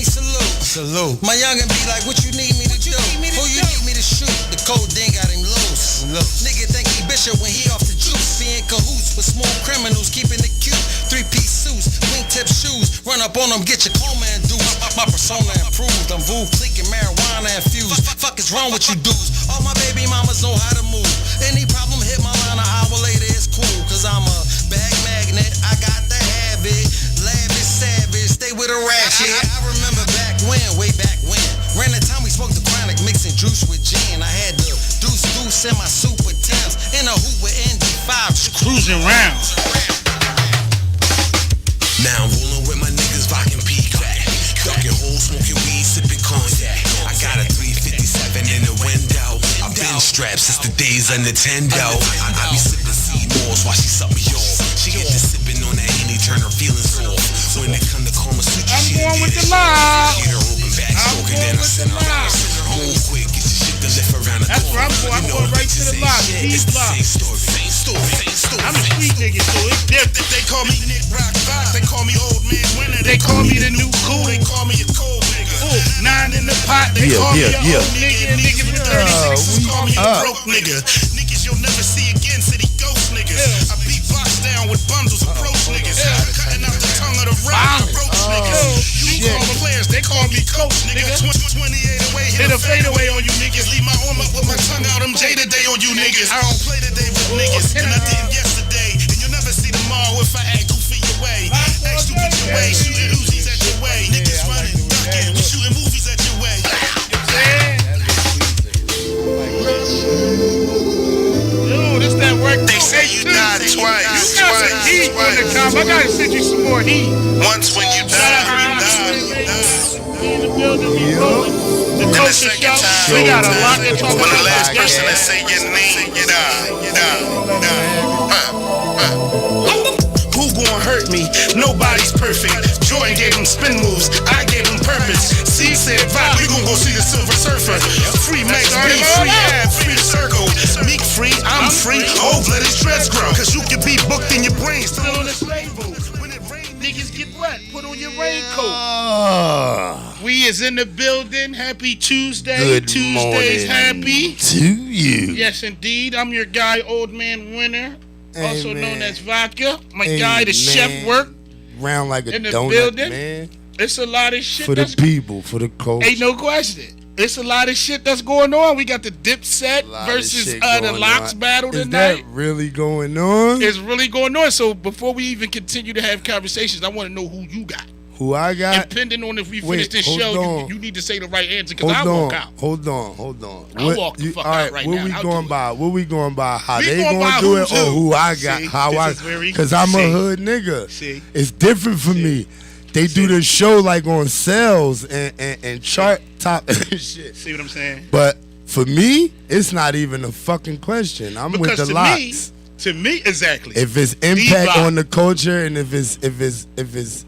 me salute. Salute. My youngin' be like, what you need me to do? Who you need me to shoot? The code then got him loose. Nigga think he Bishop when he off the juice. Be in cahoots with small criminals, keeping it cute. 3-piece suits, wingtip shoes. Run up on them, get your coma induced. My persona improved. I'm Vu, clicking marijuana infused. Fuck is wrong with you dudes? All my baby mamas know how to move. Any problem, hit my line an hour later, it's cool. Cause I'm a bag magnet, I got to have it. Lavish, savage, stay with a ratchet. I remember back when, way back when. Ran the time we smoked the chronic, mixing juice with gin. I had the deuce in my super Timbs. In a hoop with ND5, just cruising round. Now I'm rolling with my niggas, rockin' peacock. Ducking holes, smoking weed, sipping cognac. I got a 357 in the window. I've been strapped since the days of Nintendo. I be sipping Seymour's while she suck me off. She get to sipping on that Henny, turn her feelings off. When it come to Kama Sutra, I'm she going with the shit. live. Get her open back, stroking, then I send her out. Home quick, get your shit to lift around the That's corner. where I'm going. I'm going right to the live. It's the Live. same story, same story, same story. I'm a street nigga, so it's different. They call me Nick Rock 5, they call me Old Man Winner. They call me the new cool. They call me a cold nigga. Ooh, 9 in the pot. They call me a old nigga. Niggas with 36 call me a broke nigga. Niggas you'll never see again, city ghost niggas. I beat box down with bundles of approach niggas. Cutting out the tongue of the rock, approach niggas. You call them players, they call me coach nigga. 28 away, hit a fadeaway on you niggas. Leave my arm up with my tongue out, I'm J today on you niggas. I don't play today with niggas, and I didn't yesterday. And you'll never see tomorrow if I act goofy your way. Act stupid your way, shooting Uzis at your way. Niggas running, ducking, we shooting movies at your way. Dude, this that work. They say you died twice. Heat on the top. I gotta send you some more heat. Once when you die, In the building, we rolling. The and the culture second show. time, We got a lot to talk when the about. last person that say your name, you die. Who gon' hurt me? Nobody's perfect. Jordan gave him spin moves, I gave him purpose. C said, vibe, we gon' go see the Silver Surfer. Free Max B, free Ab, free the Circle. Meek free, I'm free. Oh, let his dreads grow. Cause you can be booked in your brain, still on the slave booth. When it rains, Niggas get wet. Put on your raincoat. We is in the building. Happy Tuesday. Good Tuesday's morning happy. to you. Yes, indeed. I'm your guy, Old Man Winner, also Amen. known as Vodka. My Amen. guy, the chef work. Round like a In the donut, building. man. It's a lot of shit For the that's people, for the coach. ain't no question. It's a lot of shit that's going on. We got the Dipset versus the Locks battle Is tonight. that really going on? It's really going on. So before we even continue to have conversations, I want to know who you got. Who I got? And depending on if we Wait, finish this hold show, on. you need to say the right answer because Hold I on, walk out. hold on. I'll walk the fuck all out right what now. We I'll going do by? What we going by? How We they going going by to do it, who's or who. who I got? See, How this I? is very- Because I'm a see. hood nigga. See. It's different for me. They do the show like on sales and chart top and shit. See what I'm saying? But for me, it's not even a fucking question. I'm Because with the locks. to me, exactly. If it's impact block. on the culture, and if it's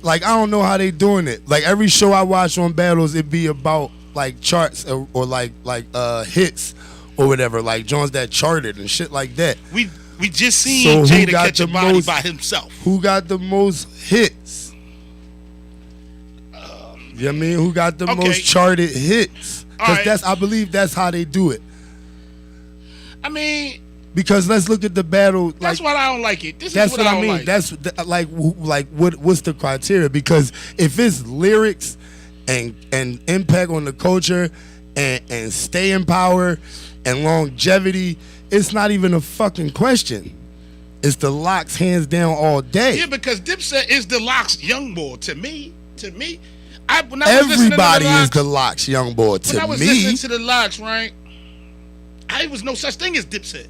like, I don't know how they doing it. Like every show I watch on battles, it be about like charts or like hits or whatever, like Jones that charted and shit like that. we just seen So who Jada got catch a the body most- by himself. Who got the most hits? You know what I mean? Who got the Okay. most charted hits? All Because right. I believe that's how they do it. I mean, Because let's look at the battle. that's like, why I don't like it. This That's is what what I mean. like. That's what's the criteria? Because if it's lyrics and impact on the culture and staying power and longevity, it's not even a fucking question. It's the Locks hands down all day. Yeah, because Dipset is the Locks young boy. To me, when I was listening to Everybody the is Locks, the Locks young boy. when To I was me, listening to the Locks, right? I was no such thing as Dipset.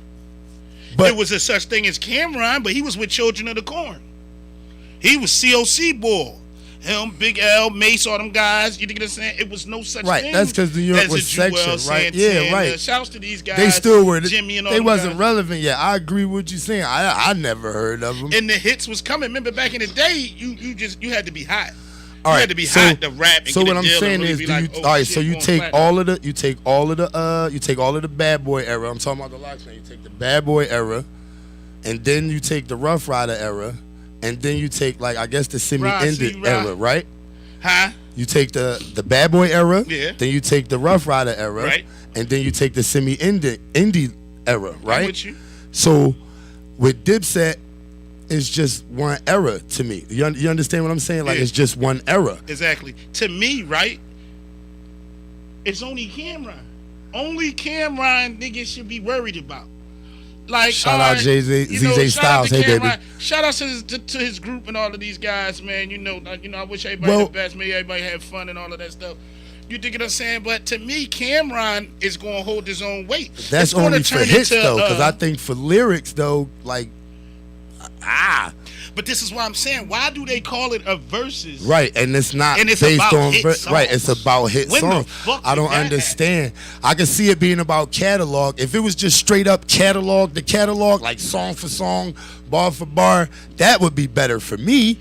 but There was a such thing as Cameron, but he was with Children of the Corn. He was COC boy. Him, Big L, Mace, all them guys. You know what I'm saying? It was no such Right, thing. that's 'cause New York as a was Jewel, section, right? Santana. Yeah, right. Shouts to these guys. they still were. Jimmy and all They them wasn't guys. relevant yet. I agree with what you're saying. I never heard of them. And the hits was coming. Remember back in the day, you had to be hot. All You right, had to be hot to rap and so get what a I'm deal saying and really is, be do like, you, oh, all right, shit, so you going take platinum. all of the bad boy era. I'm talking about the Locks now. You take the bad boy era, and then you take the Rough Rider era, and then you take like I guess the semi-ended Rah. era, right? Huh? You take the Bad Boy era, Yeah. then you take the Rough Rider era, Right. and then you take the indie era, right? I'm with you. So with Dipset, it's just one era to me. You understand what I'm saying? Like, Yeah. it's just one era. Exactly. To me, right? It's only Cameron. Only Cameron niggas should be worried about. Like, Shout out Jay-Z, you know, ZZ shout out Styles. to Hey, Cameron. baby. Shout out to his group and all of these guys, man. I wish everybody the best. May everybody have fun and all of that stuff. You dig what I'm saying? But to me, Cameron is going to hold his own weight. That's It's gonna only for turn hits, into, though, because I think for lyrics, though, like, But this is what I'm saying. Why do they call it a versus? right, and it's not And it's based about on hit right. songs. It's about hit When the songs. fuck I did don't that understand. I can see it being about catalog. If it was just straight up catalog, the catalog, like song for song, bar for bar, that would be better for me.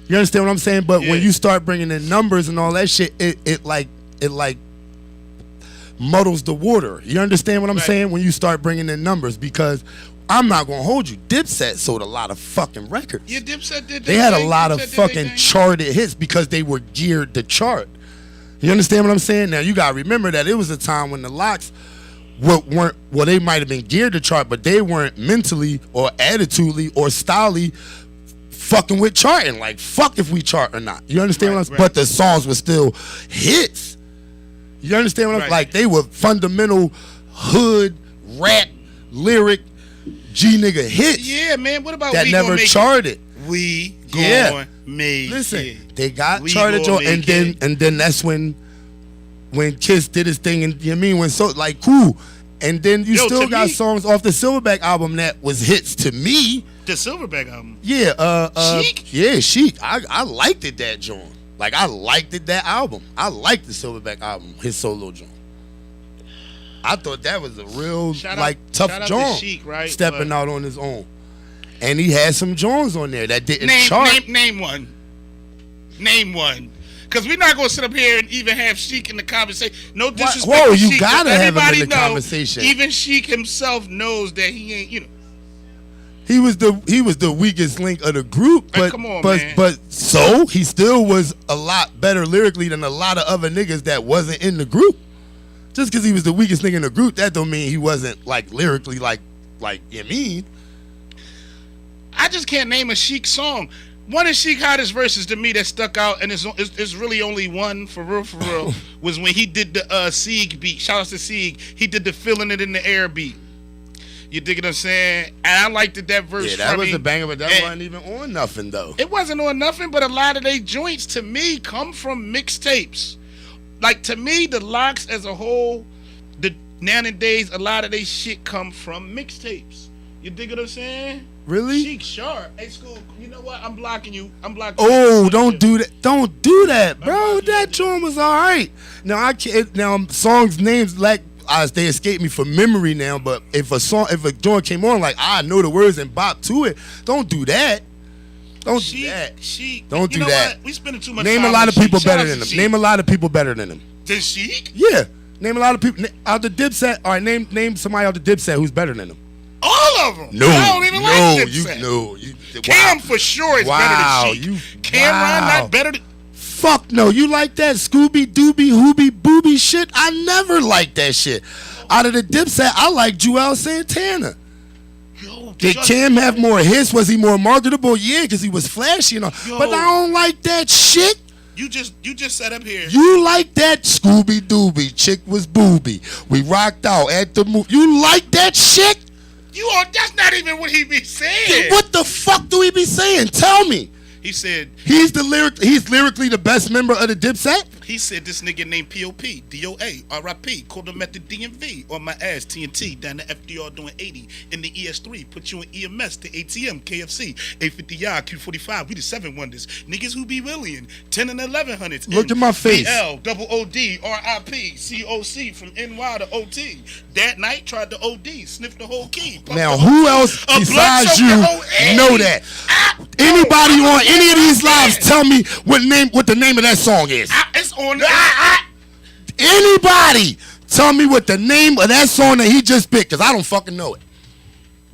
You understand what I'm saying? But Yeah. when you start bringing in numbers and all that shit, it like muddles the water. You understand what I'm Right. saying? When you start bringing in numbers, because I'm not gonna hold you. Dipset sold a lot of fucking records. Yeah, Dipset did. They their had a thing. lot of Dipset did their fucking thing. charted hits because they were geared to chart. You understand what I'm saying? Now you gotta remember that it was a time when the Locks they might have been geared to chart, but they weren't mentally or attitudely or stylely fucking with charting. Like, fuck if we chart or not. You understand what I'm saying? Right. But the songs were still hits. You understand what I'm Right. like? They were fundamental hood rap lyric G nigga hits Yeah, man. What about that we never gonna make charted. It? We Yeah. gonna make Listen, it. they got We charted, gonna and make then that's when Kiss did his thing, and you know what I mean, when so like cool, and then you Yo, still to got me- songs off the Silverback album that was hits to me. The Silverback album. Yeah, Chic? Yeah, Chic. I liked it that joint. Like, I liked it that album. I liked the Silverback album, his solo joint. I thought that was a real Shout out tough to joint, Chic, right? stepping But- out on his own, and he had some joints on there that didn't Name chart. name one. Name one. Because we're not going to sit up here and even have Sheik in the conversation. No disrespect Whoa, to you Sheik, gotta but have him in everybody the know, conversation. Even Sheik himself knows that he ain't, He was the weakest link of the group, but come on, but man. but so he still was a lot better lyrically than a lot of other niggas that wasn't in the group. Just because he was the weakest nigga in the group, that don't mean he wasn't like lyrically like you mean. I just can't name a Sheik song. One of Sheik hottest verses to me that stuck out, and it's really only one for real, was when he did the Sieg beat. Shout out to Sieg. He did the Feeling It in the Air beat. You dig what I'm saying? And I liked that verse. Yeah, that from was him. a banger, but that And wasn't even on nothing though. It wasn't on nothing, but a lot of they joints to me come from mixtapes. Like, to me, the Locks as a whole, the nowadays, a lot of they shit come from mixtapes. You dig what I'm saying? Really? Sheik sharp. Hey, school, you know what? I'm blocking you. Oh, don't do that! Don't do that, bro. That joint was all right. Now I can't. Now songs names like they escape me from memory now. But if a joint came on, like I know the words and bop to it, don't do that. Don't do that. Sheik. Don't you do know that. What? We spending too much Name time a lot with of people Sheik. Shout better out than to him. Sheik. Name a lot of people better than him. Than Sheik? Yeah. Name a lot of people out the Dipset. All right, name somebody out the Dipset who's better than him. All of them. No, I don't even like Dipset. Cam wow. for sure is Wow, better than you- Sheik. Cameron wow. not better than. Fuck no, you like that Scooby Dooby Hooby Booby shit? I never liked that shit. Out of the Dipset, I like Joel Santana. Yo, Did just- Cam have more hits? Was he more marketable? Yeah, because he was flashy and all. Yo. But I don't like that shit. You just sat up here. You like that Scooby Dooby? Chick was booby. We rocked out at the movie. You like that shit? That's not even what he be saying. What the fuck do he be saying? Tell me. He said He's lyrically the best member of the Dipset. this nigga named P.O.P. D.O.A. R.I.P. Called him at the D.M.V. On my ass, TNT. Down the FDR doing 80. In the ES3. Put you in EMS. The ATM. KFC. 850i. Q45. We the 7 wonders. Niggas who be willing. 10 and 1100s. Look at my face. BL. Double O.D. R.I.P. C.O.C. From NY to O.T. That night tried to O.D. Sniffed the whole key. Puffed Now, the whole who key. else A blunt besides choked you the whole A. know that? Anybody on any of these lives, tell me what the name of that song is. It's on. Anybody, tell me what the name of that song that he just picked, because I don't fucking know it.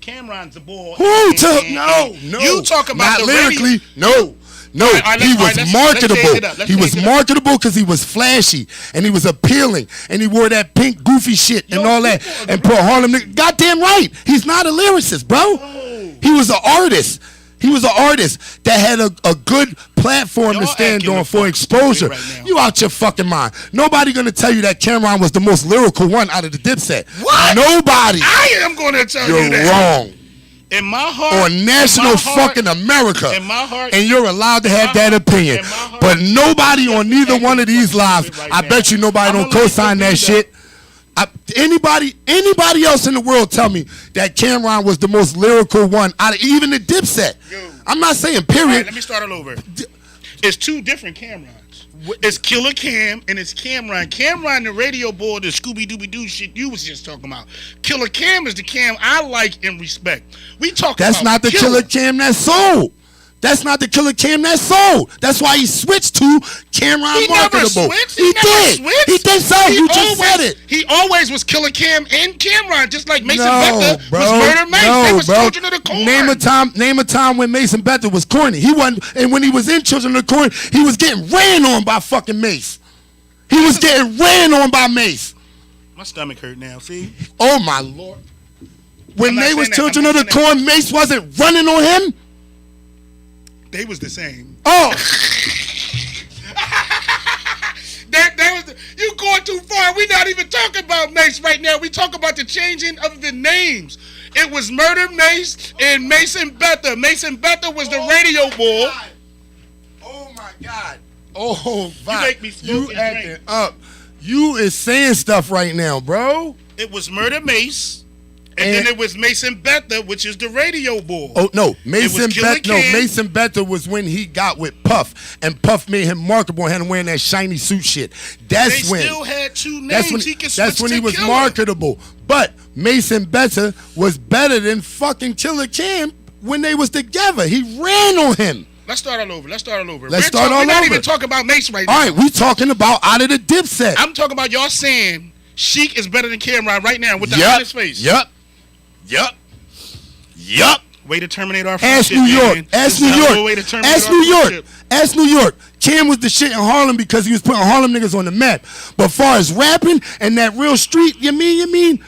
Cameron's a boy. Who took? No. You talk about not the lyrically. radio. No. No, he was marketable. He was marketable because he was flashy and he was appealing and he wore that pink goofy shit and all that and put Harlem nigga. Goddamn right, he's not a lyricist, bro. He was an artist. He was an artist that had a good platform to stand on for exposure. Right, you out your fucking mind. Nobody gonna tell you that Cameron was the most lyrical one out of the Dipset. What? Nobody. I am gonna tell you that. You're wrong. In my heart, on national fucking America, in my heart, and you're allowed to have that opinion. But nobody on neither one of these lives, I bet you nobody don't co-sign that shit. Anybody else in the world tell me that Cameron was the most lyrical one out of even the Dipset? I'm not saying period. Right, let me start all over. It's two different Camrons. It's Killer Cam and it's Cameron. Cameron, the radio boy, the Scooby-Dooby-Doo shit you was just talking about. Killer Cam is the Cam I like and respect. We talk That's about not the Killer Cam that sold. That's not the Killer Cam that sold. That's why he switched to Cameron Marketable. He did. He did so. You just said it. He always was Killer Cam and Cameron, just like Mason Becker was Murder Mace. They was Children of the Corn. Name a time when Mason Becker was corny. He wasn't, and when he was in Children of the Corn, he was getting ran on by fucking Mace. He was getting ran on by Mace. My stomach hurt now. See? Oh my Lord. When they was Children of the Corn, Mace wasn't running on him. They was the same. Oh. that was you going too far. We're not even talking about Mace right now. We talk about the changing of the names. It was Murder Mace and Mason Betha. Mason Betha was the radio boy. Oh my God. Oh, you make me smoke and acting drink. Up. You is saying stuff right now, bro. It was Murder Mace. And then it was Mason Betha, which is the radio boy. Oh no, Mason Betha was when he got with Puff, and Puff made him marketable and had him wearing that shiny suit shit. That's when they still had two names. That's when he was marketable. But Mason Betha was better than fucking Killer Cam when they was together. He ran on him. Let's start all over. We're not even talking about Mace right now. All right, we talking about out of the Dipset. I'm talking about y'all saying Sheik is better than Cameron right now with the honest face. Yup. Way to terminate our Ask friendship. New York. Man. Ask New York. Ask New York. Cam was the shit in Harlem because he was putting Harlem niggas on the map. But far as rapping and that real street, you mean?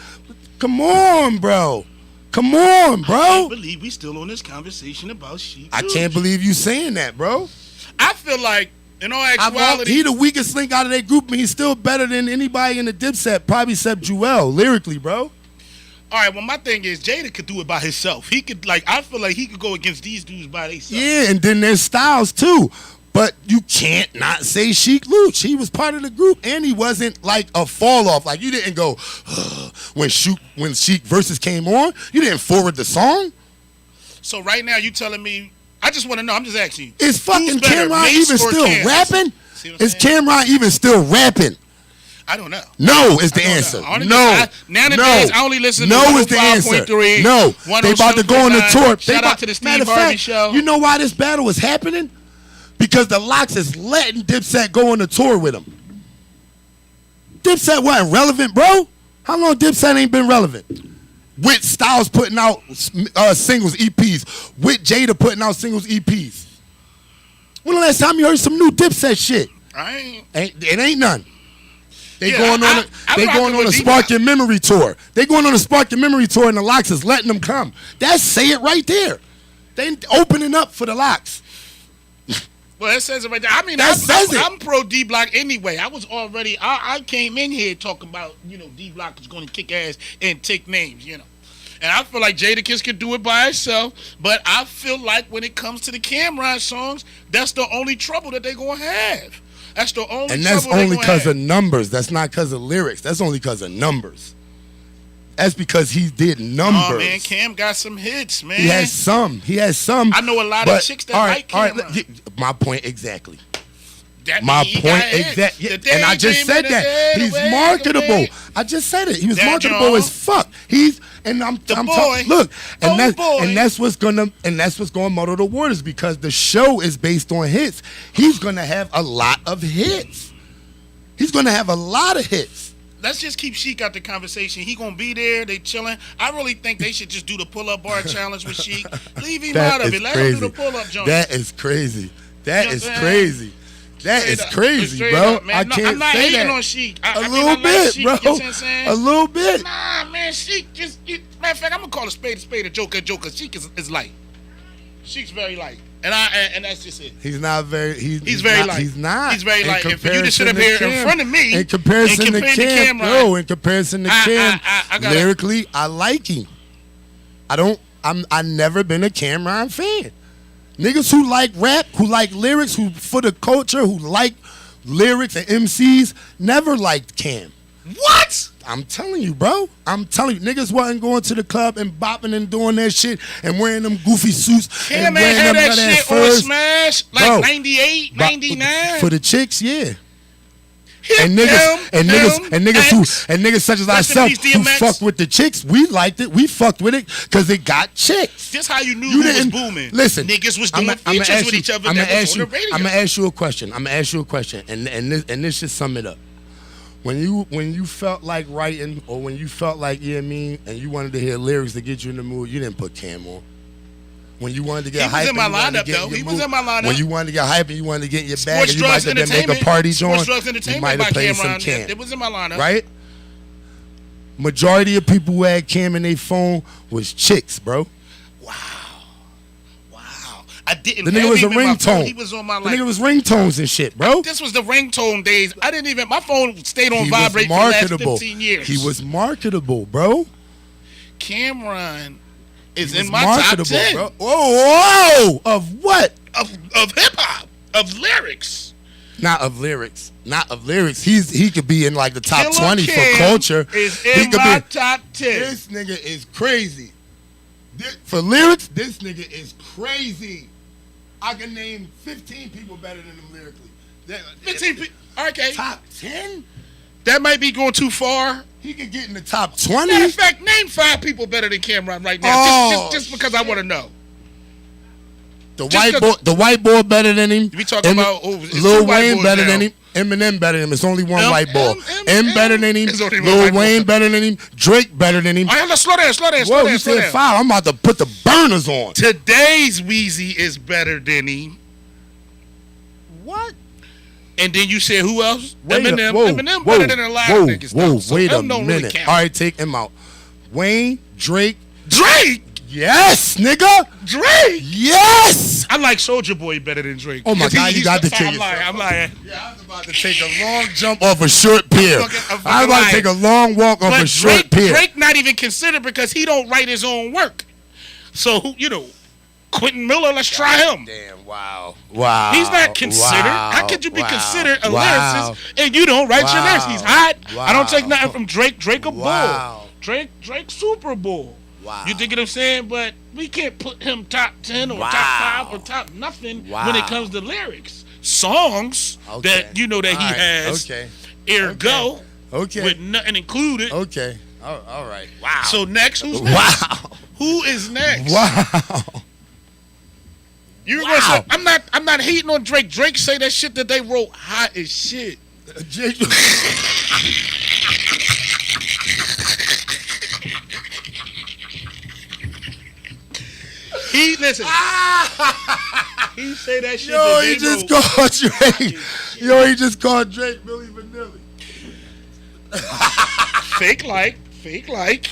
Come on, bro. I can't believe we still on this conversation about Sheik. I can't believe you saying that, bro. I feel like, in all actuality, he the weakest link out of that group, and he's still better than anybody in the Dipset, probably except Jewel, lyrically, bro. All right, well, my thing is, Jada could do it by himself. He could, I feel like he could go against these dudes by themselves. Yeah, and then there's Styles, too. But you can't not say Sheik Luch. He was part of the group, and he wasn't like a fall off. Like, you didn't go, when Sheik Versus came on, you didn't forward the song. So right now, you telling me, I just want to know, I'm just asking you. Is fucking Cameron even still rapping? Is Cameron even still rapping? I don't know. No is the answer. Nowadays, I only listen to No is the answer. No. They about to go on the tour. Shout out to the Steve Harvey show. You know why this battle is happening? Because the Lox is letting Dipset go on the tour with him. Dipset wasn't relevant, bro. How long Dipset ain't been relevant? With Styles putting out singles, EPs. With Jada putting out singles, EPs. When the last time you heard some new Dipset shit? It ain't none. They going on a Spark Your Memory tour. They going on a Spark Your Memory tour, and the Lox is letting them come. That's say it right there. They opening up for the Lox. Well, that says it right there. I mean, I'm pro D Block anyway. I was already. I came in here talking about D Block is going to kick ass and take names, And I feel like Jadakiss could do it by herself, but I feel like when it comes to the Cameron songs, that's the only trouble that they're going to have. That's the only And that's only because of numbers. That's not because of lyrics. That's only because of numbers. That's because he did numbers. Oh, man, Cam got some hits, man. He has some. I know a lot of chicks that like Cameron. My point exactly. And I just said that. He's marketable. I just said it. He was marketable as fuck. That's what's gonna muddle the waters because the show is based on hits. He's gonna have a lot of hits. Let's just keep Sheik out the conversation. He gonna be there. They chilling. I really think they should just do the pull-up bar challenge with Sheik. Leave him out of it. Let him do the pull-up joint. That is crazy. That You know is what I'm saying? crazy. That Straight is up. crazy, Straight bro. up, man. I No, can't I'm not say hating that. on Sheik. A I mean, little I like bit, Sheik, bro. you know what I'm saying? A little bit. Nah, man, Sheik just. Matter of fact, I'm gonna call a spade, a joker. Sheik is light. Sheik's very light, and that's just it. He's not very. He's very not, light. He's not. He's very In light. And for you to sit up comparison here in Cam- front of me, in comparison and to compare to Cam, Cameron, no, in comparison to I Cam, gotta- lyrically, I like him. I never been a Cameron fan. Niggas who like rap, who like lyrics, who for the culture, who like lyrics and MCs, never liked Cam. What? I'm telling you, bro. I'm telling you, niggas wasn't going to the club and bopping and doing that shit and wearing them goofy suits Cam and ain't wearing had them that leather shit on furs. Smash like Bro, 98, 99. For the chicks, yeah. Him, And niggas X. niggas such as Rest in ourselves peace, who DMX. fucked with the chicks, we liked it. We fucked with it because it got chicks. This how you knew who was booming. Listen, Niggas was doing features with each other that was on the radio. I'm gonna ask you a question. And this should sum it up. When you felt like writing, or when you felt like and you wanted to hear lyrics to get you in the mood, you didn't put Cam on. When you wanted to get He was hype, in my and you wanted to lineup, get though. your He was mood, in my lineup. When you wanted to get hype and you wanted to get in your bag, Sports, and you might Drugs, have been make a Entertainment. party Sports, joint, Drugs, you Entertainment might by have played some Cameron. Cam. It was in my lineup. Right? Majority of people who had Cam in their phone was chicks, bro. Wow. I didn't The have nigga was a him in my phone. ringtone. He was on my The like. nigga was ringtones and shit, bro. This was the ringtone days. I didn't even. My phone stayed on He vibrate was for the last marketable. 15 years. He was marketable, bro. Cameron is He in was my top marketable, 10 bro. Whoa! Of what? of hip hop, of lyrics. Not of lyrics. He could be in like the top Killer 20 Cam for culture. is He in could my be. top 10. This nigga is crazy. For lyrics, this nigga is crazy. I can name 15 people better than him lyrically. 15 people. Okay. Top 10? That might be going too far. He could get in the top 20. Matter of fact, name 5 people better than Cameron right now. Oh, just because I want to know. The white boy better than him. We talking about it's Lil two white Wayne boys better now. than him. Eminem better than him. It's only one M- white boy. M- M better than him. It's only one Lil white boy. Wayne better than him. Drake better than him. All right, let's slow down. Whoa, you said 5. I'm about to put the burners on. Today's Weezy is better than him. What? And then you said who else? Wait a- Eminem. whoa, Eminem whoa, better than a lot whoa, of niggas. Whoa, though. So wait a M don't really minute. count. All right, take him out. Wayne, Drake. Drake. Yes, nigga. Drake. Yes. I like Soulja Boy better than Drake. Oh my 'Cause God, you got to kill I'm lying. yourself. I'm lying. Yeah, I was about to take a long jump off a short pier. I'm fucking I was about to lying. take a long walk off a But short pier. Drake not even considered because he don't write his own work. So Quentin Miller, let's try him. Damn, wow. Wow. He's not considered. Wow. How could you be Wow. considered a Wow. lyricist and you don't write your Wow. lyrics? He's hot. I don't take Wow. nothing from Drake. Drake a bull. Wow. Drake Super Bowl. Wow. You dig what I'm saying? But we can't put him top 10 or Wow. top 5 or top nothing Wow. when it comes to lyrics. Songs Okay. that you know that All he right. has. Okay. Ergo, Okay. with nothing included. Okay. All right. Wow. So next, who's next? Wow. Who is next? Wow. You're Wow. gonna say I'm not hating on Drake. Drake say that shit that they wrote hot as shit. He listen. He say that shit. Yo, that he they just wrote. called Drake. Yo, he just called Drake Milli Vanilli. fake like.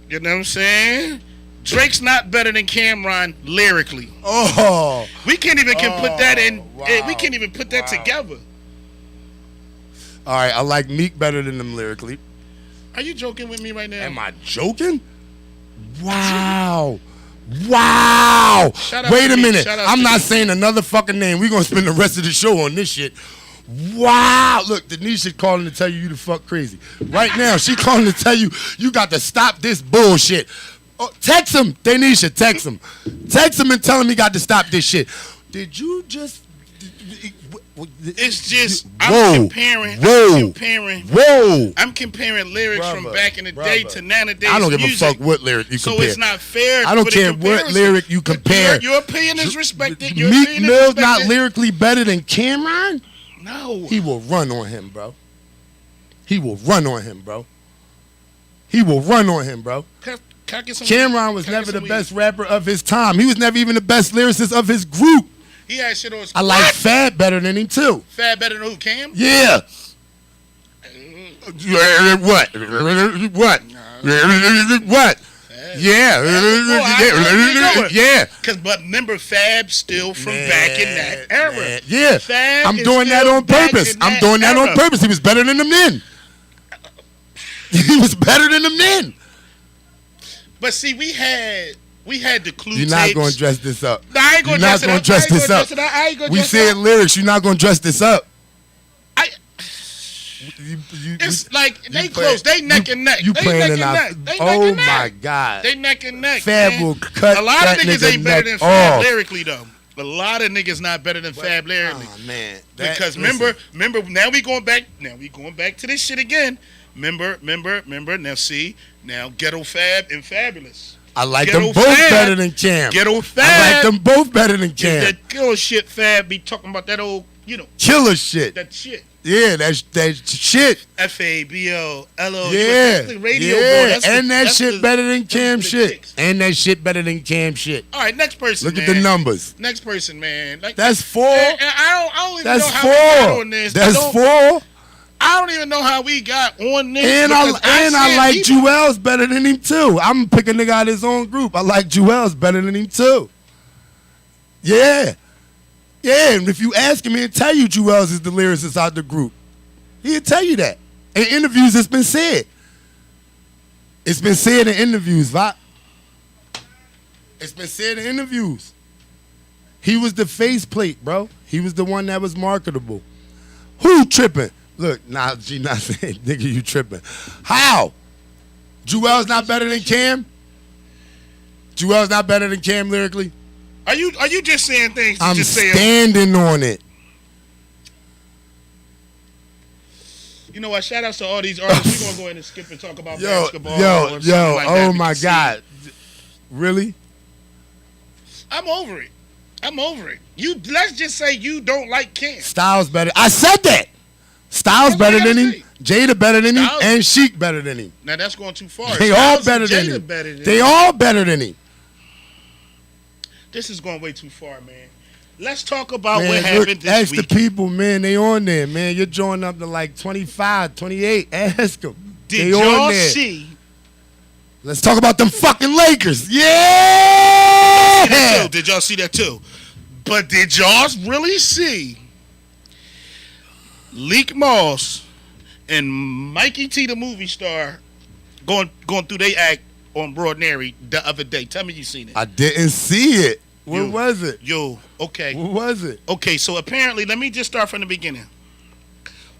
You know what I'm saying? Drake's not better than Cameron lyrically. Oh. We can't even put that in. wow. We can't even put that Wow. together. All right, I like Meek better than them lyrically. Are you joking with me right now? Am I joking? Wow. Wow. Shout out Wait to a Meek. minute. Shout out I'm to not Meek. saying another fucking name. We're going to spend the rest of the show on this shit. Wow. Look, Denisha calling to tell you the fuck crazy. Right now, she calling to tell you got to stop this bullshit. Oh, text him, Denisha, text him. Text him and tell him he got to stop this shit. Did you just... It's just Whoa. I'm comparing. Whoa. I'm comparing lyrics from Brother, back in the day brother. to nowadays. I don't give music. a fuck what lyric you So compare. it's not fair. I don't for the care what comparison. lyric you But compare. Your opinion is respected. Your Meek opinion is Mill's not respected. lyrically better than Cameron? No. He will run on him, bro. He will run on him, bro. He will run on him, bro. Can I get some Cameron was can I never get the some best rapper of his time. He was never even the best lyricist of his group. He had shit on his. I like What? Fab better than him too. Fab better than who? Cam? Yeah. What? What? What? Yeah. Yeah. But remember, Fab still from back in that era. Man. Yeah. Fab I'm is doing that still on back purpose. in I'm that doing that on era. purpose. He was better than them then. He was better than them then. But see, we had the clue You're not tapes. going to dress this up. No, I ain't You're gonna not dress it going up. to dress this up. I ain't gonna We dress it said up. lyrics. You're not going to dress this up. It's like they play- close. They neck and neck. You They playing neck in and our. neck. They neck Oh and neck. my God. They neck and neck. Fab man. will cut A lot that of niggas nigga ain't better neck than Fab off. lyrically though. A lot of niggas not better than Fab lyrically. Oh man. Because listen. remember, now we going back to this shit again. Remember. Now see, now Ghetto Fab and Fabulous. I like Ghetto them both Fab. better than Cam. Ghetto Fab. I like them both better than Cam. That killer shit Fab be talking about that old, Killer shit. that shit. Yeah, that shit. FABOLO. Yeah, That's the radio yeah. boy. That's And that that's shit better than Cam the shit. chicks. And that shit better than Cam shit. All right, next person. Look man. at the numbers. Next person, man. Like, That's 4. and I don't even That's know how we got 4. on this. That's I don't- 4. I don't even know how we got on this. And because I said like he- Jewels better than him too. I'm picking a nigga out of his own group. I like Jewels better than him too. Yeah. Yeah, and if you ask him, he'll tell you Jewels is the lyricist out the group. He'll tell you that. In interviews, it's been said. It's been said in interviews, Vop. It's been said in interviews. He was the faceplate, bro. He was the one that was marketable. Who tripping? Look, nah, G not saying, nigga, you tripping. How? Jewel's not better than Cam? Jewel's not better than Cam lyrically? Are you just saying things? To I'm just saying. standing on it. You know what? Shout outs to all these artists. We're gonna go ahead and skip and talk about Yo, basketball. or something like that oh my because, see, God. Really? I'm over it. Let's just say you don't like Cam. Styles better. I said that. Styles That's what better I than gotta him. Jada better than him. Styles- And Sheik better than him. Now that's going too far. They Styles all and better than Jada him. better than They him. all better than him. This is going way too far, man. Let's talk about what Man, happened look, this ask week. the people, man. They on there, man. You're drawing up to like 25, 28. Ask them. Did They on y'all there. see? Let's talk about them fucking Lakers. See that Yeah. too? Did y'all see that too? But did y'all really see Leak Moss and Mikey T, the movie star, going through their act on Broadnary the other day? Tell me you seen it. I didn't see it. What Yo. was it? Okay. What was it? Okay, so apparently, let me just start from the beginning.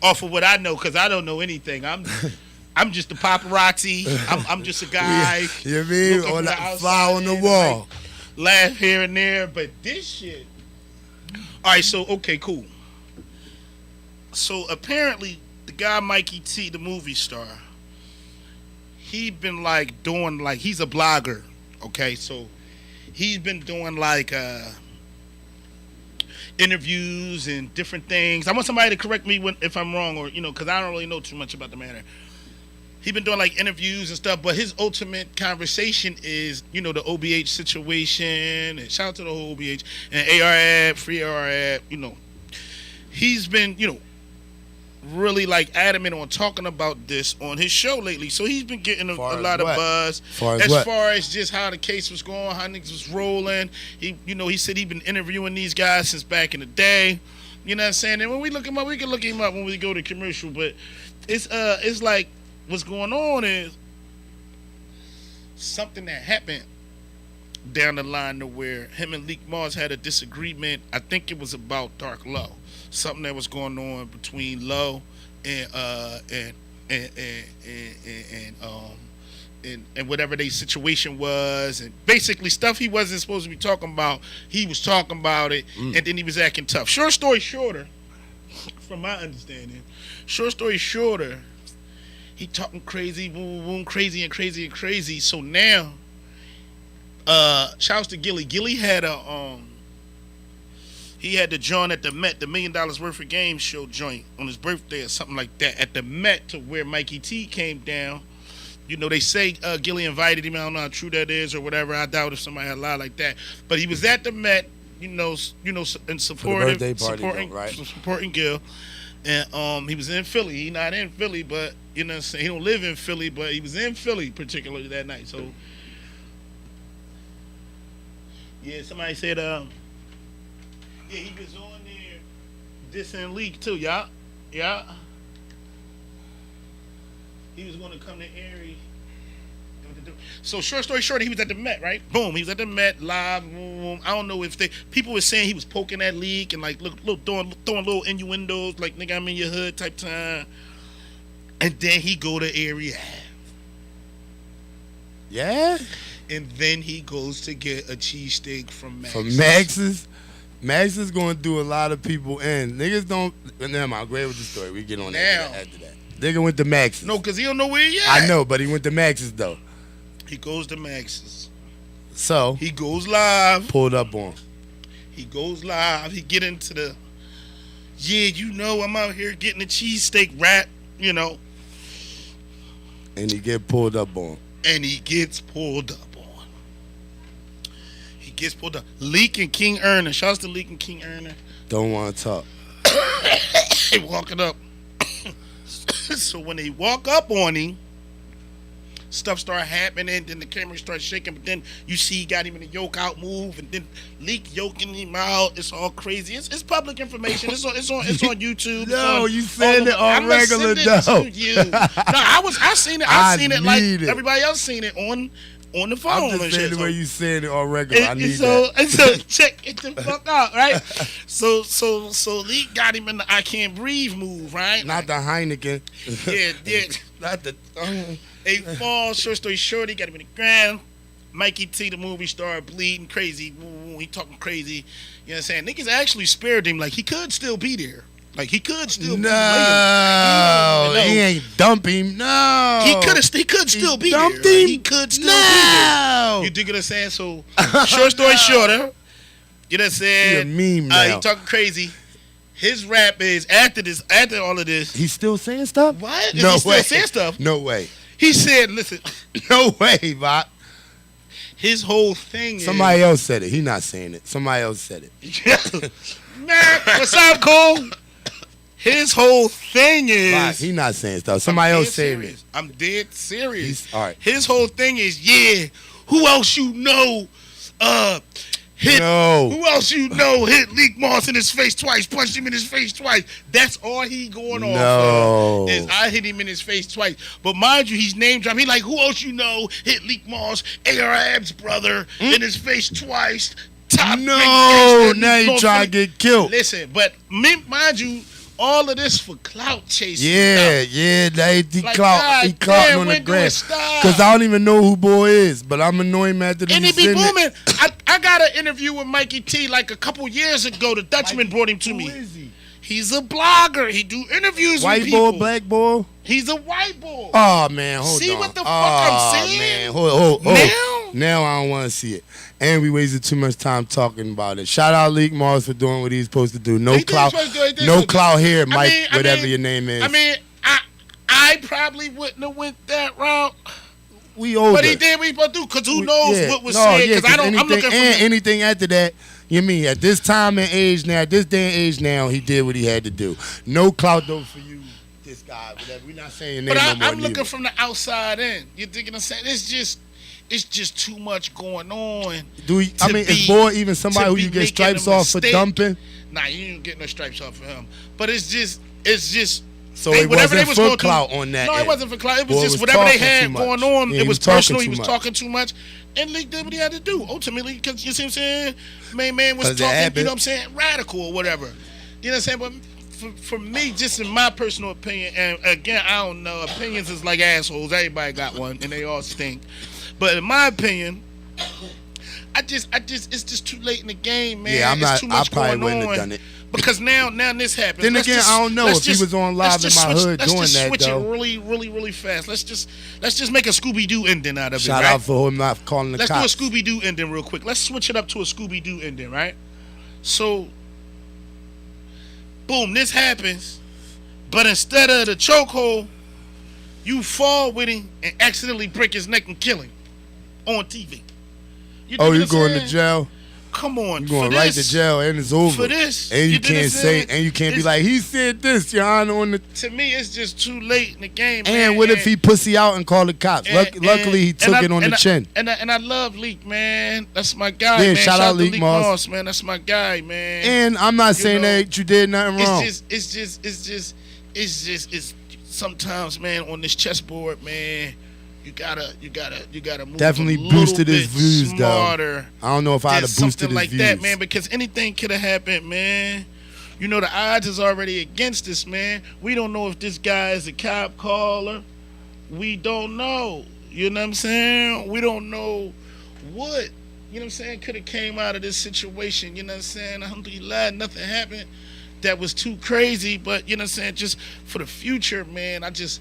Off of what I know, because I don't know anything. I'm just a paparazzi. I'm just a guy. You mean looking on from the that outside fly on the in, wall? like, laugh here and there, but this shit. All right, so okay, cool. So apparently, the guy Mikey T, the movie star, he been like doing like he's a blogger. Okay, so he's been doing like interviews and different things. I want somebody to correct me if I'm wrong, or because I don't really know too much about the matter. He's been doing like interviews and stuff, but his ultimate conversation is, the OBH situation, and shout out to the whole OBH and AR app, free AR app, He's been, really like adamant on talking about this on his show lately. So he's been getting a lot of buzz Far as just how the case was going, how niggas was rolling. He said he'd been interviewing these guys since back in the day. You know what I'm saying? And when we look him up, we can look him up when we go to commercial, but it's like, what's going on is something that happened down the line to where him and Leak Mars had a disagreement. I think it was about Dark Low. Something that was going on between Low and whatever their situation was, and basically stuff he wasn't supposed to be talking about. He was talking about it, and then he was acting tough. Short story shorter, from my understanding, he talking crazy, boom, boom, crazy and crazy and crazy. So now, shouts to Gilly. Gilly had he had the joint at the Met, the $1 million worth of game show joint on his birthday or something like that at the Met, to where Mikey T came down. They say Gilly invited him. I don't know how true that is or whatever. I doubt if somebody had lied like that. But he was at the Met and supporting birthday party, right? supporting Gil. And he was in Philly. He not in Philly, but you know what I'm saying, he don't live in Philly, but he was in Philly particularly that night. So yeah, somebody said he was on there dissing Leak too, yeah. He was gonna come to Erie. So short story short, he was at the Met, right? Boom, he was at the Met live. Boom. I don't know if people were saying he was poking at Leak and like throwing little innuendos, like nigga I'm in your hood type time. And then he go to Erie Ave. Yeah. And then he goes to get a cheesesteak from Max's. From Max's. Max is going to do a lot of people in. Niggas don't. Never mind. Great with the story. We get on that after that. Nigga went to Max's. No, because he don't know where he at. I know, but he went to Max's though. He goes to Max's. So he goes live. Pulled up on. He goes live. He get into the, I'm out here getting a cheesesteak wrap, And he get pulled up on. And he gets pulled up on. He gets pulled up. Leak and King Erner. Shouts to Leak and King Erner. Don't want to talk. They walking up. So when they walk up on him, stuff start happening, then the camera starts shaking, but then you see he got him in a yoke out move, and then Leak yoking him out. It's all crazy. It's public information. It's on YouTube. No, you saying it on regular though. No, I seen it. I seen it like everybody else seen it on the phone. I'm just saying the way you saying it on regular. I need that. And so check it the fuck out, right? So Leak got him in the I can't breathe move, right? Not the Heineken. Yeah. Not the. They fall. Short story short, he got him in the ground. Mikey T, the movie star, bleeding crazy. He talking crazy. You know what I'm saying? Niggas actually spared him. Like, he could still be there. Like, he could still be there. No, he ain't dump him. No. He could still be there. Dumped him? He could still be there. You dig what I'm saying? So, short story shorter, you know what I'm saying? He a meme now. He talking crazy. His rap is, after all of this. He's still saying stuff? What? No way. Still saying stuff? No way. He said, listen. No way, Bot. His whole thing Somebody else said it. He not saying it. Somebody else said it. Man, what's up, Cole? His whole thing is... Bot, he not saying stuff. Somebody else said it. I'm dead serious. All right. His whole thing is, who else you know who else you know hit Leak Moss in his face twice, punched him in his face twice. That's all he going on for. Is I hit him in his face twice. But mind you, he's name dropping. He like, who else you know hit Leak Moss, Arab's brother, in his face twice. Top now you trying to get killed. Listen, but mind you, all of this for clout chasing. Yeah, he clout on the gram. Because I don't even know who boy is, but I'm annoying him after this. And he be booming. I got an interview with Mikey T like a couple years ago. The Dutchman brought him to me. Who is he? He's a blogger. He do interviews with people. White boy, black boy? He's a white boy. Oh, man, hold on. See what the fuck I'm saying? Man, hold. Now I don't want to see it. And we wasted too much time talking about it. Shout out Leak Mars for doing what he's supposed to do. No clout here, Mike, whatever your name is. I mean, I probably wouldn't have went that route. We older. But he did what he supposed to do, because who knows what was said. Because I'm looking for anything after that. You mean at this time and age now, this day and age now, he did what he had to do. No clout though for you, this guy, whatever. We're not saying name no more. I'm looking from the outside in. You thinking I'm saying it's just too much going on. Is boy even somebody who you get stripes off for dumping? Nah, you ain't get no stripes off for him. But it's just. So it wasn't for clout on that. No, it wasn't for clout. It was just whatever they had going on. It was personal. He was talking too much. And Leak did what he had to do, ultimately, because you see what I'm saying? Main man was talking, you know what I'm saying, radical or whatever. You know what I'm saying? But for me, just in my personal opinion, and again, I don't know, opinions is like assholes. Everybody got one, and they all stink. But in my opinion, it's just too late in the game, man. Yeah, it's too much I probably going wouldn't on. have done it. Because now this happens. Then again, I don't know if he was on live in my hood doing that, though. Let's just switch it really, really, really fast. Let's just make a Scooby-Doo ending out of it, Shout out for him not calling the cops. Let's do a Scooby-Doo ending real quick. Let's switch it up to a Scooby-Doo ending, right? So, boom, this happens. But instead of the chokehold, you fall with him and accidentally break his neck and kill him on TV. You going to jail? Come on, You going for right this, to jail and it's over. for this. And you dig what I'm can't say, saying? and you can't be It's- like, he said this, Your Honor, on the. To me, it's just too late in the game. And man. what if he pussy out and called the cops? Luckily, he took it on the chin. And I love Leak, man. That's my guy, Yeah, man. shout out to Leak Moss. man. That's my guy, man. And I'm not saying know, that you did nothing wrong. It's sometimes, man, on this chessboard, man, you gotta move Definitely a little boosted his bit views, smarter. though. I don't know if I'd have There's boosted something his like views. that, man, because anything could have happened, man. You know, the odds is already against us, man. We don't know if this guy is a cop caller. We don't know. You know what I'm saying? We don't know what, you know what I'm saying, could have came out of this situation. You know what I'm saying? Alhamdulillah, nothing happened that was too crazy, but you know what I'm saying, just for the future, man, I just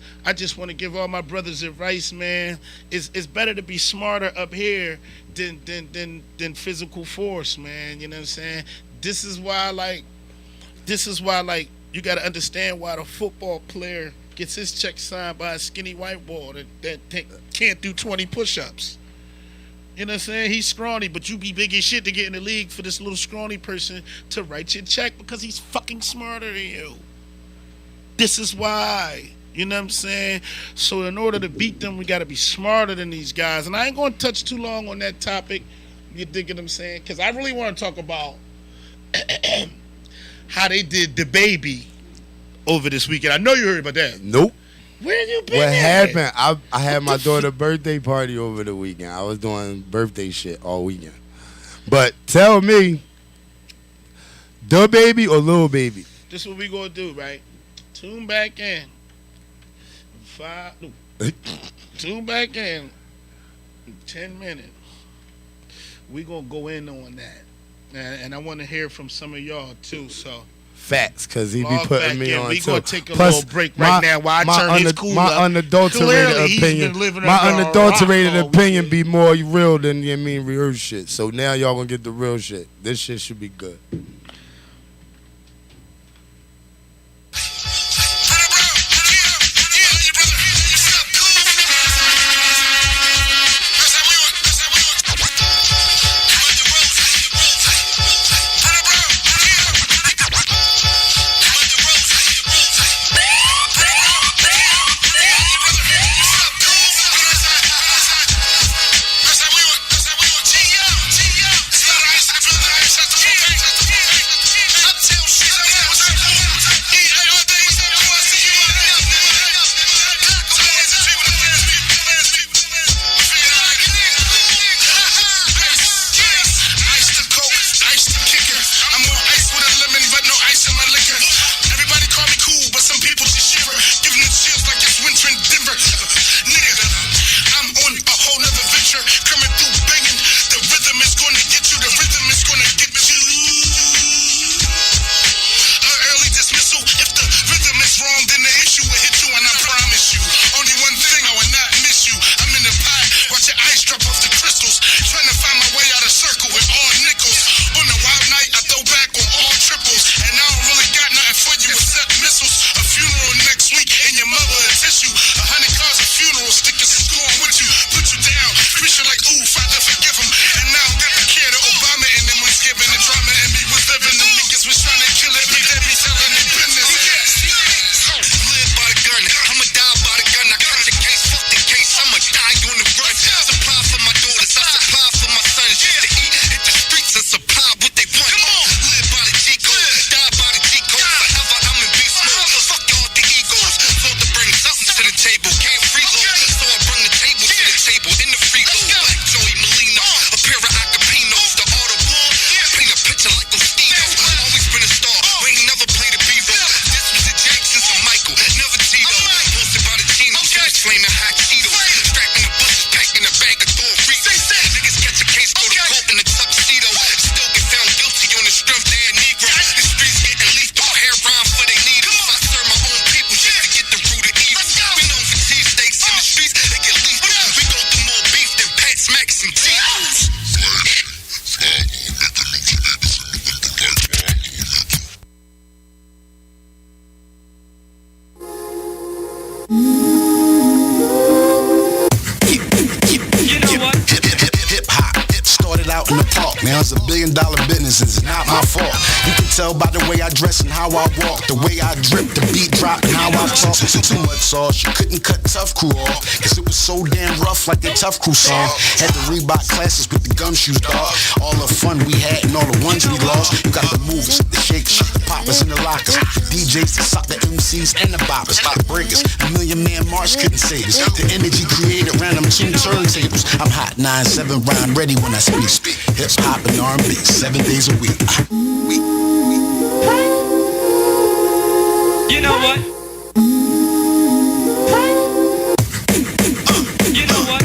want to give all my brothers advice, man. It's better to be smarter up here than physical force, man. You know what I'm saying? This is why you got to understand why the football player gets his check signed by a skinny white boy that can't do 20 push-ups. You know what I'm saying? He's scrawny, but you be big as shit to get in the league for this little scrawny person to write your check because he's fucking smarter than you. This is why. You know what I'm saying? So in order to beat them, we got to be smarter than these guys. And I ain't going to touch too long on that topic. You dig what I'm saying? Because I really want to talk about how they did the baby over this weekend. I know you heard about that. Nope. Where you been What at? happened? I had my daughter's birthday party over the weekend. I was doing birthday shit all weekend. But tell me, the baby or little baby? This is what we gonna do, right? Tune back in. Tune back in 10 minutes. We gonna go in on that. And I want to hear from some of y'all too, so. Facts, because he be Log putting back me in. on We too. gonna take a Plus, little break right now while I turn his cool my up. unadulterated Clearly, he's opinion, been living my under a unadulterated rock all opinion weekend. be more real than rehearsed shit. So now y'all gonna get the real shit. This shit should be good. Hip hop, it started out in the park. Now it's $1 billion business, it's not my fault. You can tell by the way I dress and how I walk, the way I drip, the beat drop, and how I talk. Too much sauce, you couldn't cut Tough Crew off, cause it was so damn rough like the Tough Crew song. Had the Reebok classes with the gumshoes, dog. All the fun we had and all the ones we lost. You got the movers, the shakers, the poppers, and the lockers, the DJs, the sock, the MCs, and the boppers, the breakers. A Million Man March couldn't save us. The energy created random two turntables. I'm hot 9-7 rhyme ready when I speak. Hip hop and R&B 7 days a week. You know what? You know what?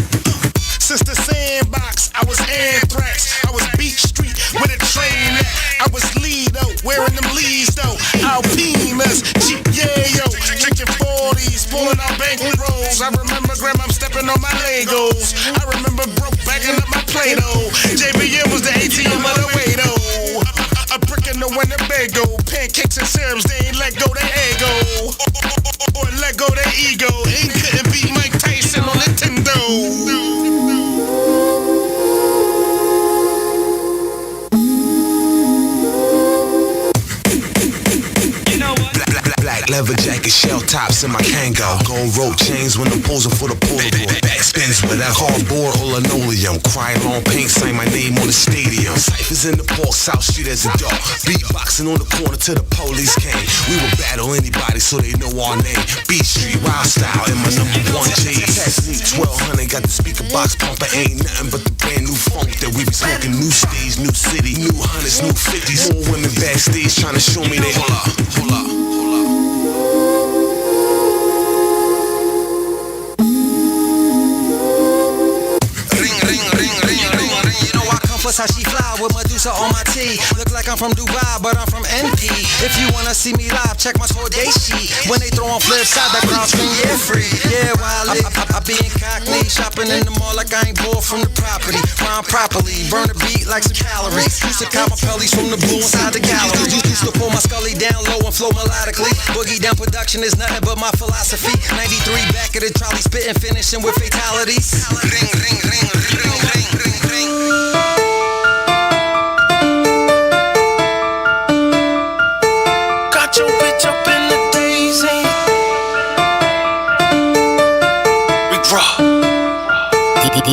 Since the sandbox, I was Anthrax. I was Beach Street with a train at. I was Lido, wearing them leads though. Alpinas, cheap yeah yo. Drinking 40s, pulling out banquet rolls. I remember grandma stepping on my Legos. I remember broke backing up my Play-Doh. JBM was the ATM of the way though. A brick in the Winnebago. Pancakes and syrups, they ain't let go their ego. Or let go their ego. Ain't couldn't beat Mike Tyson on Nintendo. Black leather jacket, shell tops in my Kango. Gold rope chains when I'm posing for the Polaroid. Back spins with that hardboard or linoleum. Krylon paint, sign my name on the stadium. Cyphers in the park, South Street as a dog. Beatboxing on the corner till the police came. We would battle anybody so they know our name. Beat Street, Wild Style, and my #1 J's. Technique 1200, got the speaker box pumping. Ain't nothing but the brand new funk that we be smoking. New stage, new city, new hundreds, new 50s. More women backstage trying to show me they hold up. Plus how she fly with Medusa on my tee. Look like I'm from Dubai, but I'm from NP. If you wanna see me live, check my tour day sheet. When they throw on flip side, that crowd scream, yeah, free. Yeah, while I be in Cockney, shopping in the mall like I ain't bored from the property. Rhyme properly, burn a beat like some calories. Used to count my pellies from the blue inside the gallery. Used to pull my scully down low and flow melodically. Boogie down production is nothing but my philosophy. 93 back of the trolley, spitting, finishing with fatalities. Ring, ring, ring, ring, ring, ring, ring. Got your bitch up in the daisy. We raw.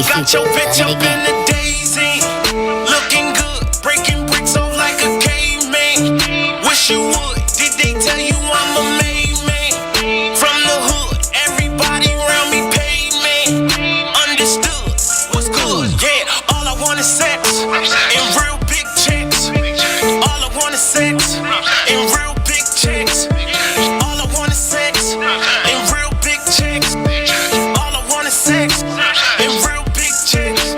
Got your bitch up in the daisy. Looking good, breaking bricks off like a caveman. Wish you would. Did they tell you I'm a made man? From the hood, everybody around me paid me. Understood, what's good? Yeah, all I want is sex and real big checks. All I want is sex and real big checks. All I want is sex and real big checks. All I want is sex and real big checks.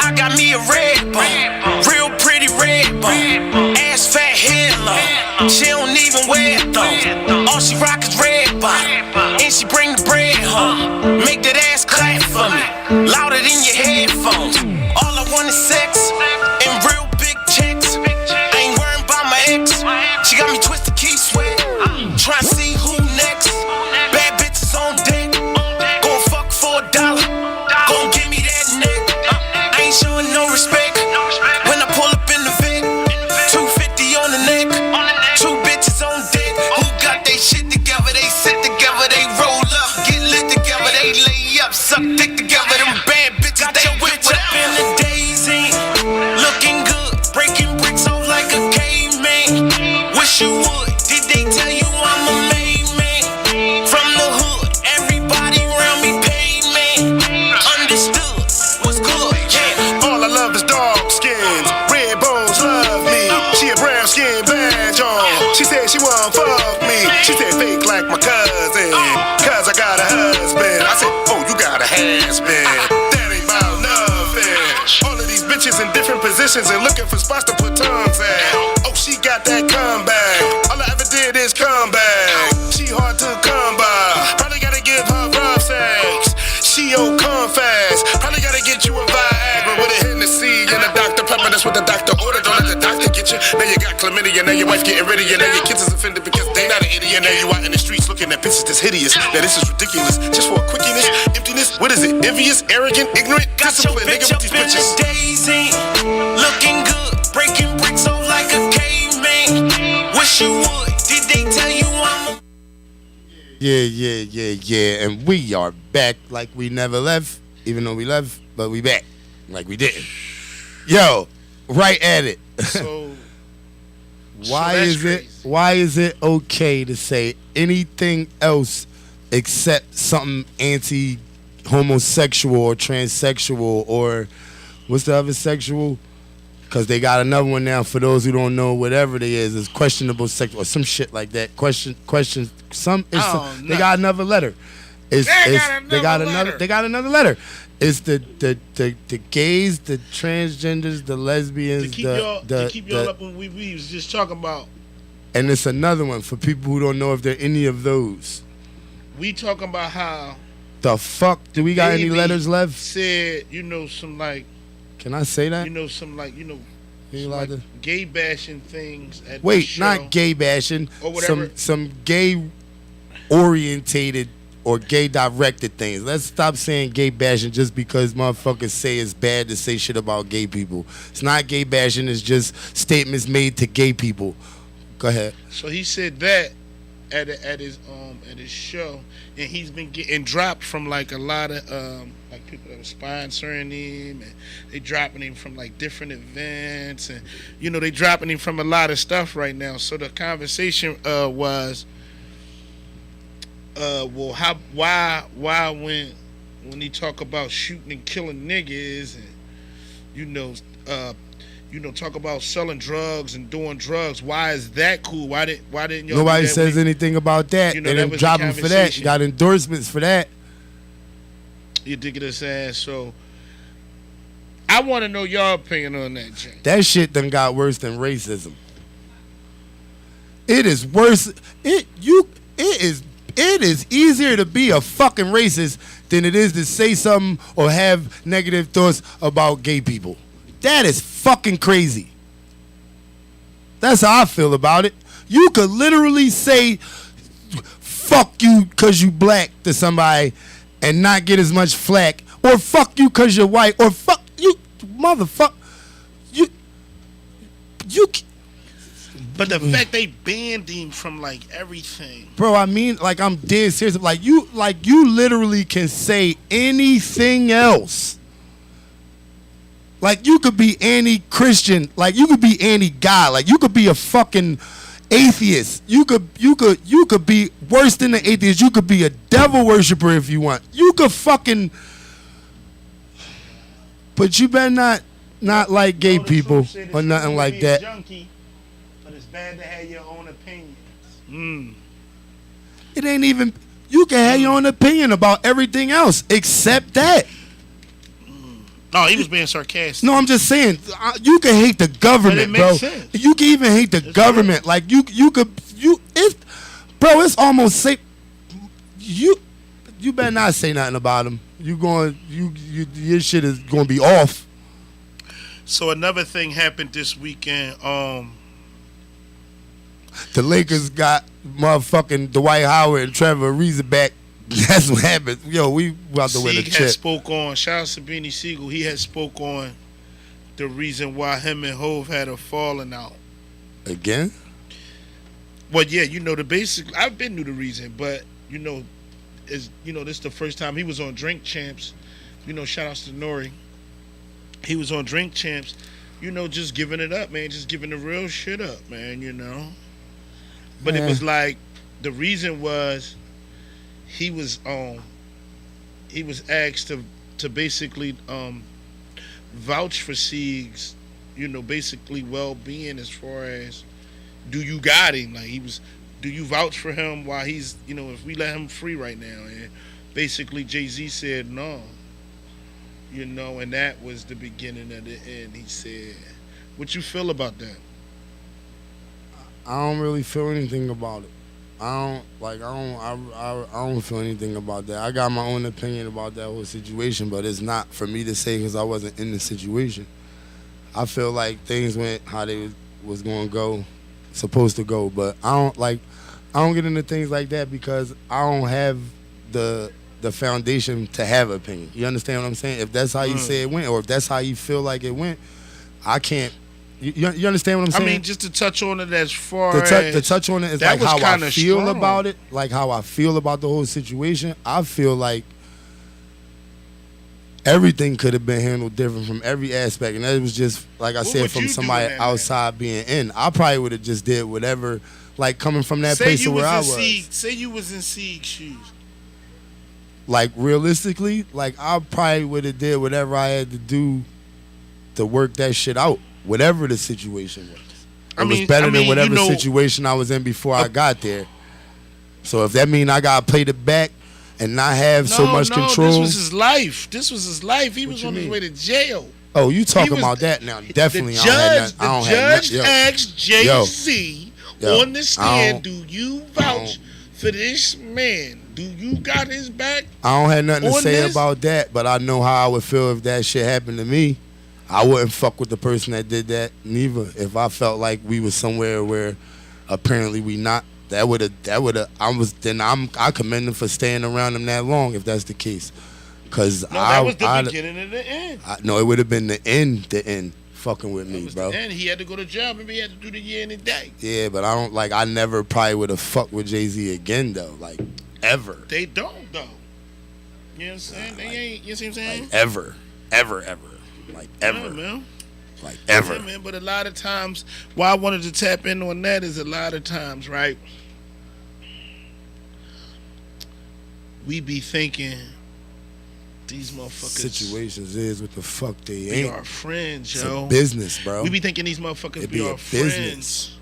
I got me a red bone, real pretty red bone. Ass fat, head low. She don't even wear it though. All she rock is red bone, and she bring the bread home. Make that ass clap for me, louder than your headphones. All I want is sex and real big checks. I ain't worrying about my ex. She got me twisted, keep sweat. Tryna see who next. Bad bitches on deck. Gon' fuck for $1. Gon' give me that neck. I ain't showing no respect. When I pull up in the Vic, 250 on the neck. Two bitches on deck. Who got they shit together? They sit together, they roll up, get lit together, they lay up, suck dick together. Them bad bitches, they whip up in the daisy. Looking good, breaking bricks off like a caveman. Wish you would. Did they tell you I'm a made man? From the hood, everybody around me paid me. Understood, what's good? Yeah, all I love is dog skins. Red bones love me. She a brown skin badge on. She said she won't fuck me. She said fake like my cousin, cause I got a husband. I said, oh, you got a husband. That ain't about nothing. All of these bitches in different positions and looking for spots to put tongues at. Oh, she got that comeback. All I ever did is come back. She hard to come by. Probably gotta give her rough sex. She old come fast. Probably gotta get you a Viagra with a Hennessy and a Dr. Pepper. That's what the doctor ordered. Don't let the doctor get you. Now you got chlamydia. Now your wife getting rid of you. Now your kids is offended because they not an idiot. Now you out in the streets looking at bitches that's hideous. Now this is ridiculous. Just for a quickiness, emptiness. What is it? Envious, arrogant, ignorant, discipline. Nigga with these bitches. Daisy, looking good. Yeah. And we are back like we never left, even though we left, but we back like we didn't. Yo, right at it. So Why that's is crazy. Why is it okay to say anything else except something anti-homosexual or transsexual or what's the other sexual? Because they got another one now for those who don't know. Whatever it is questionable sexual or some shit like that. Question. They got another letter. They got another letter. It's the gays, the transgenders, the lesbians, to keep y'all up when we was just talking about. And it's another one for people who don't know if they're any of those. We talking about how the fuck do we got any letters left? Said some like. Can I say that? Some like you allowed to? Gay bashing things at Wait, the show, not gay bashing. or whatever. Some gay orientated or gay directed things. Let's stop saying gay bashing just because motherfuckers say it's bad to say shit about gay people. It's not gay bashing. It's just statements made to gay people. Go ahead. So he said that at his show, and he's been getting dropped from like a lot of like people that were sponsoring him, and they dropping him from like different events, and they dropping him from a lot of stuff right now. So the conversation was, well, why when he talk about shooting and killing niggas, and talk about selling drugs and doing drugs. Why is that cool? Why didn't y'all? Nobody says anything about that. They didn't drop him for that. You got endorsements for that. You dig what I'm saying? So I want to know your opinion on that, Jay. That shit done got worse than racism. It is worse. It is easier to be a fucking racist than it is to say something or have negative thoughts about gay people. That is fucking crazy. That's how I feel about it. You could literally say fuck you because you black to somebody and not get as much flack, or fuck you because you're white, or fuck you motherfucker. You But the fact they banned him from like everything, bro. I mean, like, I'm dead serious. Like you literally can say anything else. Like, you could be anti-Christian. Like, you could be anti-God. Like, you could be a fucking atheist. You could be worse than an atheist. You could be a devil worshiper if you want. You could fucking, but you better not like gay people or nothing like that. Junkie, but it's bad to have your own opinions. It ain't even. You can have your own opinion about everything else except that. Oh, he was being sarcastic. No, I'm just saying, you can hate the government, But it bro. makes sense. You can even hate the government. Like, it's almost say, you better not say nothing about him. Your shit is going to be off. So another thing happened this weekend. The Lakers got motherfucking Dwight Howard and Trevor Ariza back. That's what happened. Yo, we about to win a Sieg had chip. spoke on, shout out to Beanie Siegel, he had spoke on the reason why him and Hove had a falling out. Again? Well, yeah, the basic, I've been knew the reason, but, this is the first time he was on Drink Champs. Shout outs to Nori. He was on Drink Champs, just giving it up, man, just giving the real shit up, man, But it was like, the reason was, he was asked to basically vouch for Sieg's, basically well-being, as far as, do you got him? Like, do you vouch for him while he's, if we let him free right now? And basically Jay-Z said no, and that was the beginning of the end. He said, what you feel about that? I don't really feel anything about it. I don't feel anything about that. I got my own opinion about that whole situation, but it's not for me to say because I wasn't in the situation. I feel like things went how they was going to go, supposed to go, but I don't get into things like that because I don't have the foundation to have an opinion. You understand what I'm saying? If that's how you say it went, or if that's how you feel like it went, I can't You understand what I'm saying? I mean, just to touch on it as far the touch on it is that like how I kinda feel strong. about it, like how I feel about the whole situation. I feel like everything could have been handled different from every aspect, and that was just like I What said, would from you do somebody in that, outside being in. I probably would have just did whatever, like coming from that Say place you of where I was in was. Sieg. Say you was in Sieg's shoes. Like realistically, like I probably would have did whatever I had to do to work that shit out, whatever the situation was. It was better than whatever situation I was in before I got there. So if that mean I gotta play the back and not have so much control. This was his life. He was on his way to jail. Oh, you talking about that now? Definitely. The judge asked Jay-Z on the stand, do you vouch for this man? Do you got his back? I don't have nothing to say about that, but I know how I would feel if that shit happened to me. I wouldn't fuck with the person that did that neither. If I felt like we was somewhere where apparently we not, I commend him for staying around him that long if that's the case. Cause that was the beginning of the end. No, it would have been the end fucking with me, bro. And he had to go to jail. Maybe he had to do the year and a day. Yeah, but I never probably would have fucked with Jay-Z again though, like ever. They don't though. You know what I'm saying? They ain't. You see what I'm saying? Like ever. Like ever. Yeah, man. Like ever. Yeah, man. But a lot of times, why I wanted to tap in on that is a lot of times, right? We be thinking these motherfuckers situations is what the fuck they be ain't. our friends, It's yo. a business, bro. We be thinking these motherfuckers be our friends,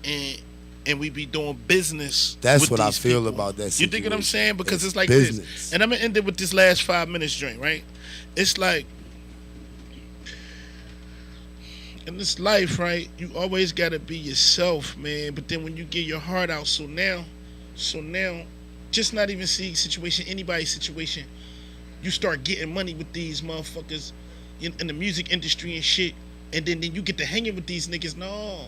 and we be doing business. That's with what I these feel people. about that You dig what I'm situation. saying? Because it's like business. this, and I'm gonna end it with this last 5 minutes drink, right? It's like in this life, right? You always gotta be yourself, man. But then when you get your heart out, so now, just not even seeing situation, anybody's situation, you start getting money with these motherfuckers in the music industry and shit, and then you get to hanging with these niggas. No,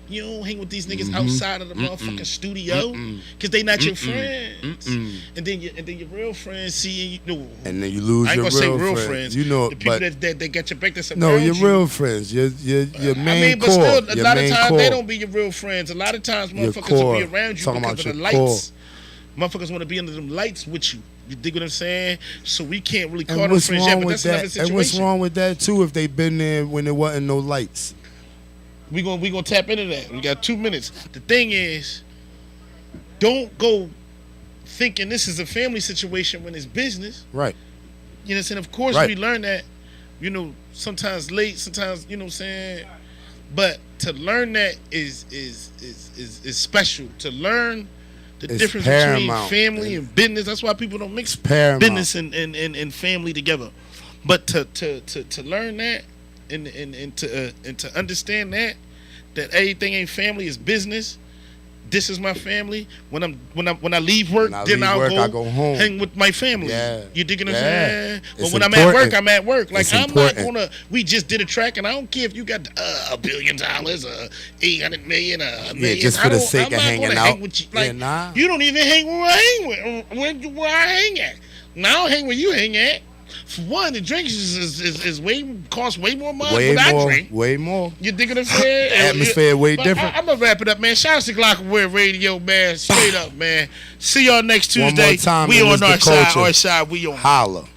you don't hang with these niggas outside of the motherfucking studio, cause they not your friends. And then your real friends see you. And then you lose I ain't your gonna say real real friends. friends. You know, the people but that got your back. That's no, around your you. real friends. Your main but core. still, a your lot of main times core. they don't be your real friends. A lot of times Your motherfuckers core. will be around you Talking because about of the your lights. Motherfuckers want to be under them lights with you. You dig what I'm saying? So we can't really call them what's friends yet, wrong but with that's another that? situation. And what's wrong with that too? If they been there when there wasn't no lights. We gonna tap into that. We got 2 minutes. The thing is, don't go thinking this is a family situation when it's business. Right. You know what I'm saying? Of course Right. we learn that, sometimes late, sometimes, you know what I'm saying? But to learn that is special. To learn the It's difference paramount. between family and business. That's why people don't mix paramount. business and family together. But to learn that and to understand that everything ain't family, is business. This is my family. When I leave work, then I'll go home, hang with my family. Yeah. You dig what I'm Yeah. saying? But It's when I'm at work, important. I'm at work. Like It's I'm important. not gonna. We just did a track, and I don't care if you got $1 billion, $800 million, $1 million. just for the sake I'm of not hanging gonna out. hang with you. Like Yeah, nah. you don't even hang where I hang with. Where I hang at. Now I don't hang where you hang at. For one, the drinks cost way more money Way than I more. drink. Way more. You dig what I'm saying? Atmosphere way But different. I'm gonna wrap it up, man. Shout out to Glockenware Radio, man. Straight up, man. See y'all next One Tuesday. more time, We and on it's the our side. culture. Our side. We on. Holla.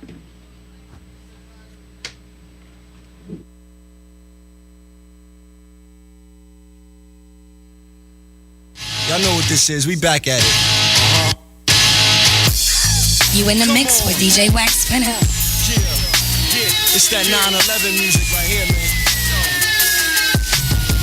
Y'all know what this is. We back at it. You in the mix with DJ Wax Spinner. It's that 9/11 music right here, man.